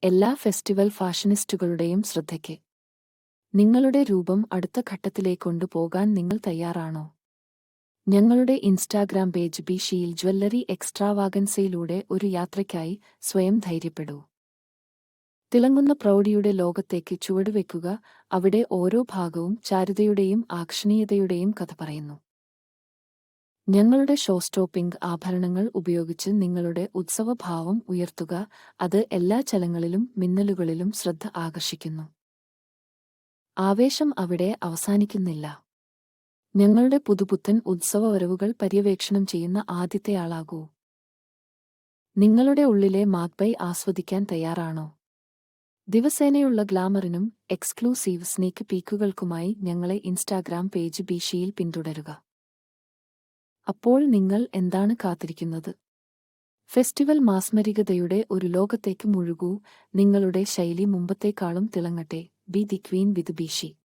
എല്ലാ ഫെസ്റ്റിവൽ ഫാഷനിസ്റ്റുകളുടെയും ശ്രദ്ധയ്ക്ക്. നിങ്ങളുടെ രൂപം അടുത്ത ഘട്ടത്തിലേക്ക് കൊണ്ടുപോകാൻ നിങ്ങൾ തയ്യാറാണോ? ഞങ്ങളുടെ ഇൻസ്റ്റാഗ്രാം പേജ് ബിഷിയിൽ ജ്വല്ലറി എക്സ്ട്രാവാഗൻസയിലൂടെ ഒരു യാത്രയ്ക്കായി സ്വയം ധൈര്യപ്പെടൂ. തിളങ്ങുന്ന പ്രൗഢിയുടെ ലോകത്തേക്ക് ചുവടുവെക്കുക, അവിടെ ഓരോ ഭാഗവും ചാരുതയുടെയും ആകർഷണീയതയുടെയും കഥ പറയുന്നു. ഞങ്ങളുടെ ഷോസ്റ്റോപ്പിംഗ് ആഭരണങ്ങൾ ഉപയോഗിച്ച് നിങ്ങളുടെ ഉത്സവഭാവം ഉയർത്തുക, അത് എല്ലാ ചലങ്ങളിലും മിന്നലുകളിലും ശ്രദ്ധ ആകർഷിക്കുന്നു. ആവേശം അവിടെ അവസാനിക്കുന്നില്ല. ഞങ്ങളുടെ പുതുപുത്തൻ ഉത്സവവരവുകൾ പര്യവേക്ഷണം ചെയ്യുന്ന ആദ്യത്തെയാളാകൂ. നിങ്ങളുടെ ഉള്ളിലെ മാഗ്പൈ ആസ്വദിക്കാൻ തയ്യാറാണോ? ദിവസേനയുള്ള ഗ്ലാമറിനും എക്സ്ക്ലൂസീവ് സ്നീക്ക് പീക്കുകൾക്കുമായി ഞങ്ങളെ ഇൻസ്റ്റാഗ്രാം പേജ് ബിഷിയിൽ പിന്തുടരുക. അപ്പോൾ നിങ്ങൾ എന്താണ് കാത്തിരിക്കുന്നത്? ഫെസ്റ്റിവൽ മാസ്മരികതയുടെ ഒരു ലോകത്തേക്ക് മുഴുകൂ. നിങ്ങളുടെ ശൈലി മുമ്പത്തേക്കാളും തിളങ്ങട്ടെ. Be the queen with ബിഷി.